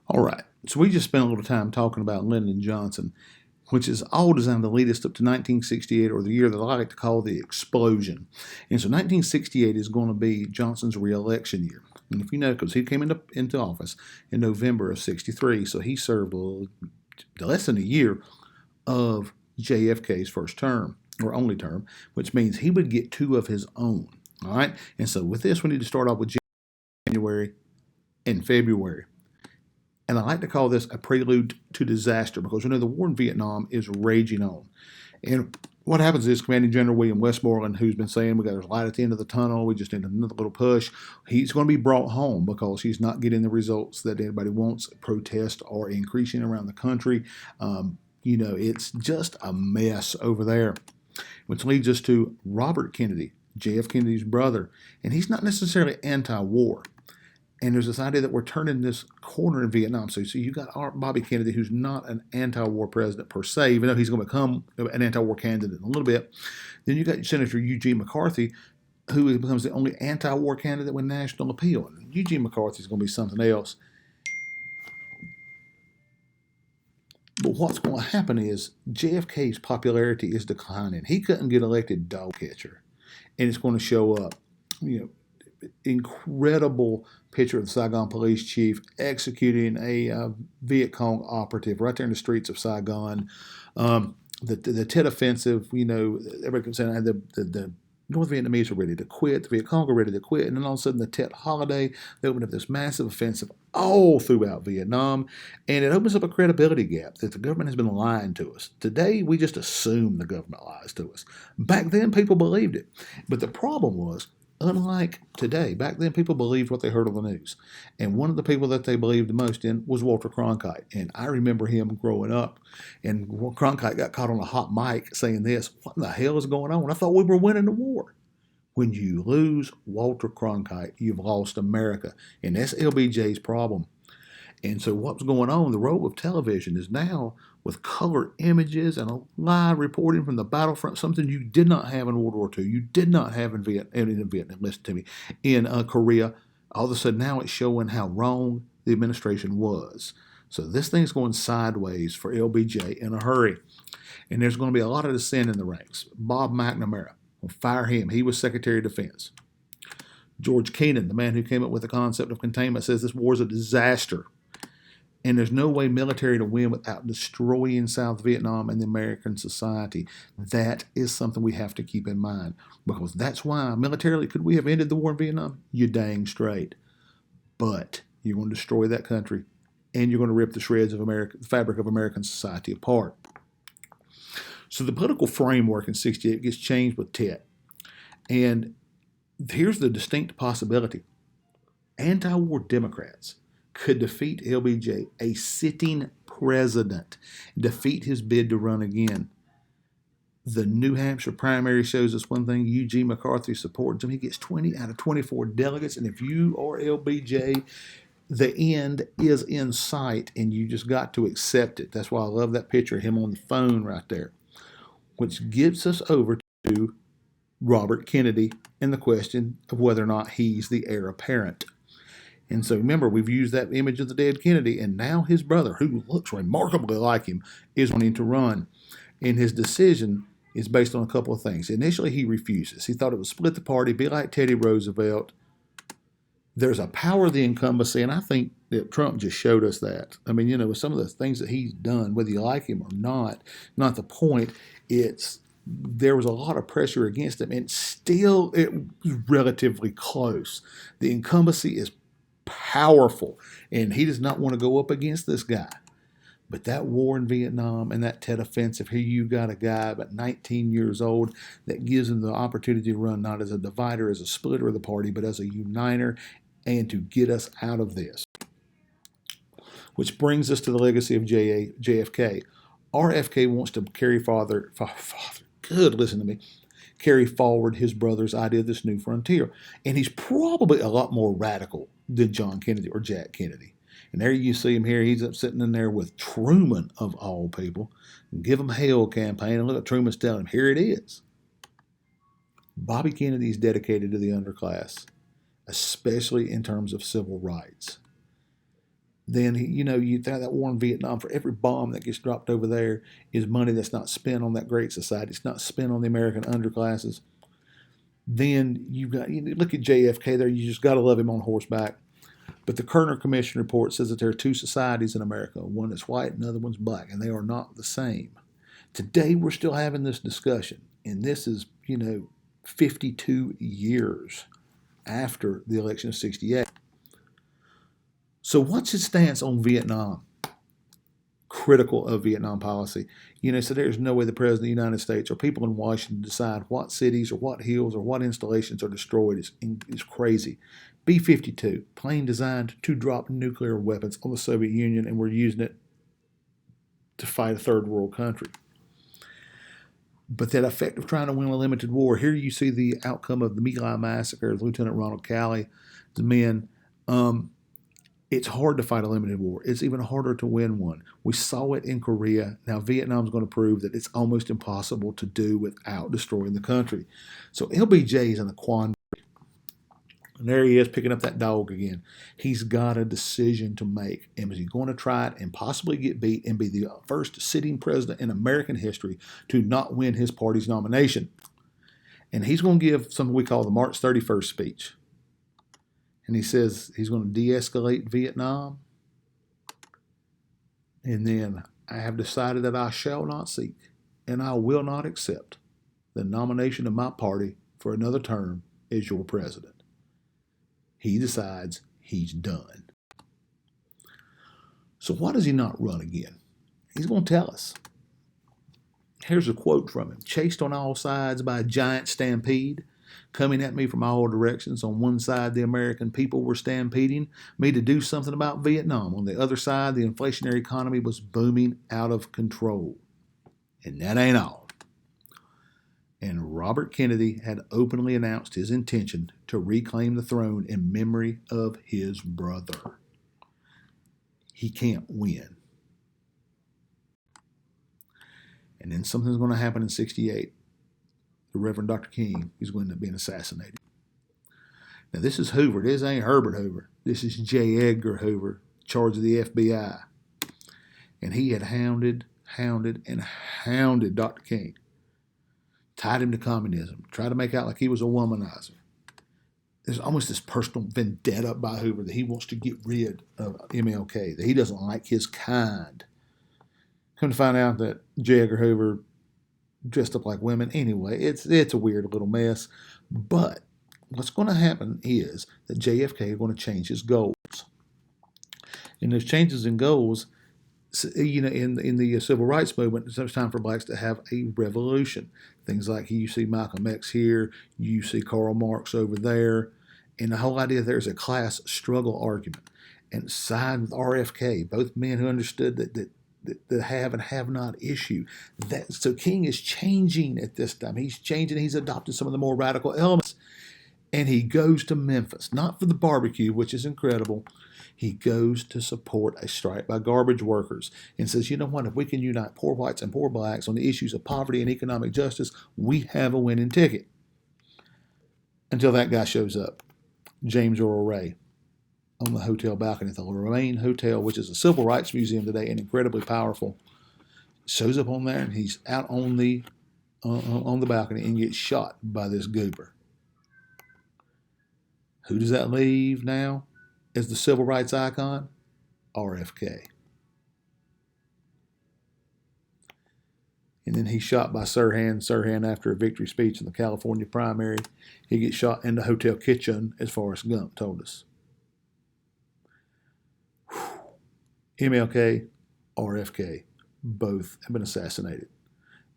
All right. So we just spent a little time talking about Lyndon Johnson, which is all designed to lead us up to 1968, or the year that I like to call the explosion. And so 1968 is going to be Johnson's reelection year. And if you know, because he came into office in November of 63, so he served less than a year of JFK's first term, or only term, which means he would get two of his own. All right. And so with this, we need to start off with January and February. And I like to call this a prelude to disaster because we know the war in Vietnam is raging on. And what happens is Commanding General William Westmoreland, who's been saying we got a light at the end of the tunnel, we just need another little push, he's going to be brought home because he's not getting the results that anybody wants. Protests are increasing around the country. It's just a mess over there, which leads us to Robert Kennedy, J.F. Kennedy's brother. And he's not necessarily anti-war. And there's this idea that we're turning this corner in Vietnam. So you got Bobby Kennedy, who's not an anti-war president per se, even though he's going to become an anti-war candidate in a little bit. Then you got Senator Eugene McCarthy, who becomes the only anti-war candidate with national appeal. And Eugene McCarthy is going to be something else. But what's going to happen is JFK's popularity is declining. He couldn't get elected dog catcher, and it's going to show up. Incredible picture of the Saigon police chief executing a Viet Cong operative right there in the streets of Saigon. The Tet Offensive, everybody kept saying the North Vietnamese are ready to quit, the Viet Cong are ready to quit, and then all of a sudden the Tet Holiday, they opened up this massive offensive all throughout Vietnam, and it opens up a credibility gap that the government has been lying to us. Today, we just assume the government lies to us. Back then, people believed it. But the problem was, unlike today, back then people believed what they heard on the news. And one of the people that they believed the most in was Walter Cronkite. And I remember him growing up, and Cronkite got caught on a hot mic saying this: "What in the hell is going on? I thought we were winning the war." When you lose Walter Cronkite, you've lost America. And that's LBJ's problem. And so what's going on, the role of television is now with color images and a live reporting from the battlefront, something you did not have in World War II. You did not have in Vietnam, listen to me, in Korea. All of a sudden now it's showing how wrong the administration was. So this thing's going sideways for LBJ in a hurry. And there's going to be a lot of dissent in the ranks. Bob McNamara, we'll fire him. He was Secretary of Defense. George Kennan, the man who came up with the concept of containment, says this war is a disaster. And there's no way military to win without destroying South Vietnam and the American society. That is something we have to keep in mind, because that's why militarily, could we have ended the war in Vietnam? You dang straight. But you're going to destroy that country, and you're going to rip the shreds of America, the fabric of American society apart. So the political framework in 68 gets changed with Tet. And here's the distinct possibility. Anti-war Democrats could defeat LBJ, a sitting president, defeat his bid to run again. The New Hampshire primary shows us one thing: Eugene McCarthy supports him. He gets 20 out of 24 delegates, and if you are LBJ, the end is in sight, and you just got to accept it. That's why I love that picture of him on the phone right there, which gets us over to Robert Kennedy and the question of whether or not he's the heir apparent. And so remember, we've used that image of the dead Kennedy, and now his brother, who looks remarkably like him, is wanting to run. And his decision is based on a couple of things. Initially, he refuses. He thought it would split the party, be like Teddy Roosevelt. There's a power of the incumbency, and I think that Trump just showed us that. I mean, with some of the things that he's done, whether you like him or not the point. There was a lot of pressure against him, and still it was relatively close. The incumbency is powerful, and he does not want to go up against this guy. But that war in Vietnam and that Tet Offensive, here you got a guy about 19 years old that gives him the opportunity to run not as a divider, as a splitter of the party, but as a uniter, and to get us out of this. Which brings us to the legacy of JFK. RFK wants to carry carry forward his brother's idea of this new frontier. And he's probably a lot more radical than John Kennedy or Jack Kennedy. And there you see him here. He's up sitting in there with Truman, of all people. Give him hell campaign. And look at Truman's telling him, here it is. Bobby Kennedy is dedicated to the underclass, especially in terms of civil rights. then you throw that war in Vietnam. For every bomb that gets dropped over there is money that's not spent on that great society. It's not spent on the American underclasses. Then look at JFK there. You just got to love him on horseback. But the Kerner Commission report says that there are two societies in America, one that's white and the other one's black, and they are not the same. Today we're still having this discussion, and this is 52 years after the election of '68. So what's his stance on Vietnam? Critical of Vietnam policy. So there's no way the President of the United States or people in Washington decide what cities or what hills or what installations are destroyed is crazy. B-52, plane designed to drop nuclear weapons on the Soviet Union, and we're using it to fight a third world country. But that effect of trying to win a limited war, here you see the outcome of the My Lai massacre, Lieutenant Ronald Calley, the men. It's hard to fight a limited war. It's even harder to win one. We saw it in Korea. Now Vietnam's going to prove that it's almost impossible to do without destroying the country. So LBJ's in the quandary. And there he is picking up that dog again. He's got a decision to make. And is he going to try it and possibly get beat and be the first sitting president in American history to not win his party's nomination? And he's going to give something we call the March 31st speech. And he says he's going to de-escalate Vietnam. And then, I have decided that I shall not seek and I will not accept the nomination of my party for another term as your president. He decides he's done. So why does he not run again? He's going to tell us. Here's a quote from him. Chased on all sides by a giant stampede, coming at me from all directions. On one side, the American people were stampeding me to do something about Vietnam. On the other side, the inflationary economy was booming out of control. And that ain't all. And Robert Kennedy had openly announced his intention to reclaim the throne in memory of his brother. He can't win. And then something's going to happen in '68. The Reverend Dr. King is going to be assassinated. Now, this is Hoover. This ain't Herbert Hoover. This is J. Edgar Hoover, in charge of the FBI. And he had hounded Dr. King. Tied him to communism. Tried to make out like he was a womanizer. There's almost this personal vendetta by Hoover that he wants to get rid of MLK, that he doesn't like his kind. Come to find out that J. Edgar Hoover dressed up like women. Anyway, it's a weird little mess. But what's going to happen is that JFK is going to change his goals. And those changes in goals, in the civil rights movement, it's time for blacks to have a revolution. Things like you see Malcolm X here, you see Karl Marx over there, and the whole idea there's a class struggle argument. And side with RFK, both men who understood that the have and have not issue. So King is changing at this time. He's changing. He's adopted some of the more radical elements. And he goes to Memphis, not for the barbecue, which is incredible. He goes to support a strike by garbage workers and says, you know what, if we can unite poor whites and poor blacks on the issues of poverty and economic justice, we have a winning ticket. Until that guy shows up, James Earl Ray, on the hotel balcony at the Lorraine Hotel, which is a civil rights museum today and incredibly powerful. Shows up on there and he's out on the balcony and gets shot by this goober. Who does that leave now as the civil rights icon? RFK. And then he's shot by Sirhan. Sirhan, after a victory speech in the California primary, he gets shot in the hotel kitchen, as Forrest Gump told us. MLK, RFK, both have been assassinated.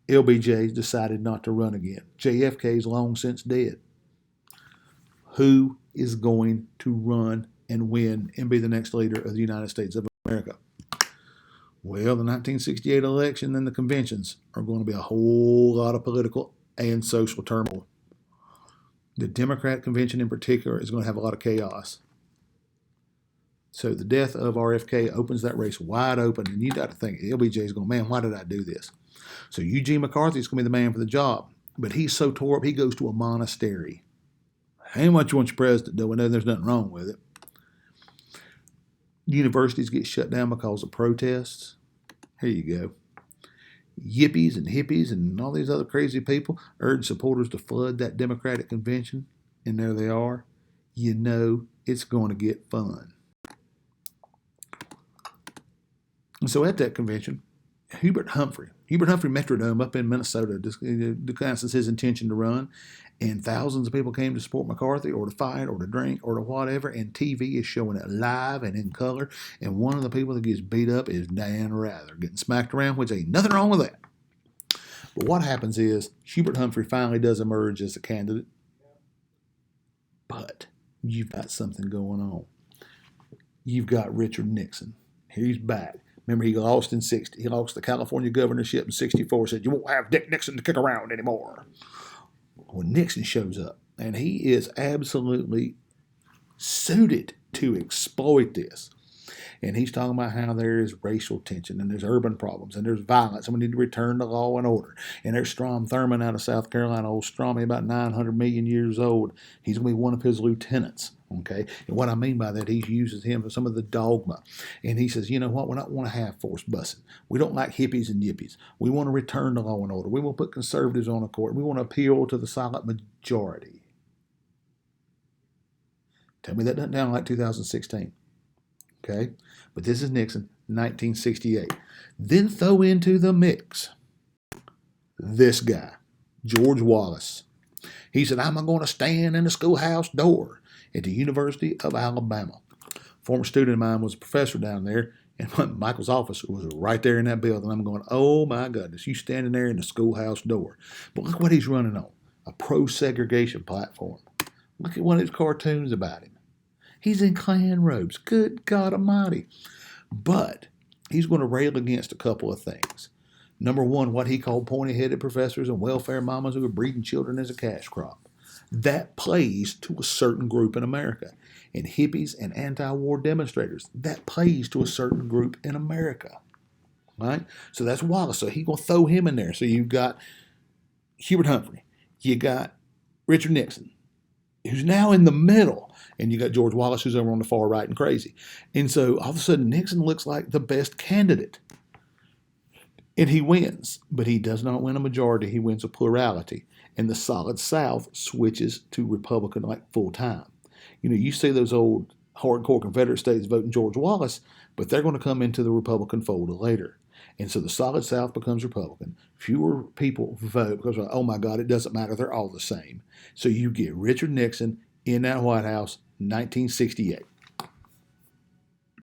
LBJ decided not to run again. JFK is long since dead. Who is going to run and win and be the next leader of the United States of America? Well, the 1968 election and the conventions are going to be a whole lot of political and social turmoil. The Democrat convention in particular is going to have a lot of chaos. So the death of RFK opens that race wide open, and you got to think, LBJ is going, man, why did I do this? So Eugene McCarthy is going to be the man for the job, but he's so tore up, he goes to a monastery. Ain't what you want your president doing, there's nothing wrong with it. Universities get shut down because of protests. Here you go. Yippies and hippies and all these other crazy people urge supporters to flood that Democratic convention, and there they are. You know it's going to get fun. And so at that convention, Hubert Humphrey Metrodome up in Minnesota discusses his intention to run, and thousands of people came to support McCarthy or to fight or to drink or to whatever, and TV is showing it live and in color, and one of the people that gets beat up is Dan Rather, getting smacked around, which ain't nothing wrong with that. But what happens is Hubert Humphrey finally does emerge as a candidate, but you've got something going on. You've got Richard Nixon. He's back. Remember, he lost in 60. He lost the California governorship in 64, said, you won't have Dick Nixon to kick around anymore. Well, Nixon shows up, and he is absolutely suited to exploit this. And he's talking about how there is racial tension, and there's urban problems, and there's violence, and we need to return to law and order. And there's Strom Thurmond out of South Carolina, old Stromy, about 900 million years old. He's going to be one of his lieutenants. Okay, and what I mean by that, he uses him for some of the dogma. And he says, you know what, we don't want to have forced busing. We don't like hippies and yippies. We want to return to law and order. We want to put conservatives on the court. We want to appeal to the silent majority. Tell me that doesn't sound like 2016. Okay, but this is Nixon, 1968. Then throw into the mix this guy, George Wallace. He said, I'm going to stand in the schoolhouse door at the University of Alabama. Former student of mine was a professor down there, and Michael's office was right there in that building. I'm going, oh my goodness, you standing there in the schoolhouse door. But look what he's running on, a pro-segregation platform. Look at one of his cartoons about him. He's in Klan robes. Good God Almighty. But he's going to rail against a couple of things. Number one, what he called pointy-headed professors and welfare mamas who are breeding children as a cash crop. That plays to a certain group in America. And hippies and anti-war demonstrators, that plays to a certain group in America. Right? So that's Wallace. So he's going to throw him in there. So you've got Hubert Humphrey. You got Richard Nixon, who's now in the middle. And you got George Wallace, who's over on the far right and crazy. And so all of a sudden, Nixon looks like the best candidate. And he wins. But he does not win a majority. He wins a plurality. And the solid South switches to Republican like full time. You know, you see those old hardcore Confederate states voting George Wallace, but they're going to come into the Republican fold later. And so the solid South becomes Republican. Fewer people vote because, oh my God, it doesn't matter. They're all the same. So you get Richard Nixon in that White House, 1968.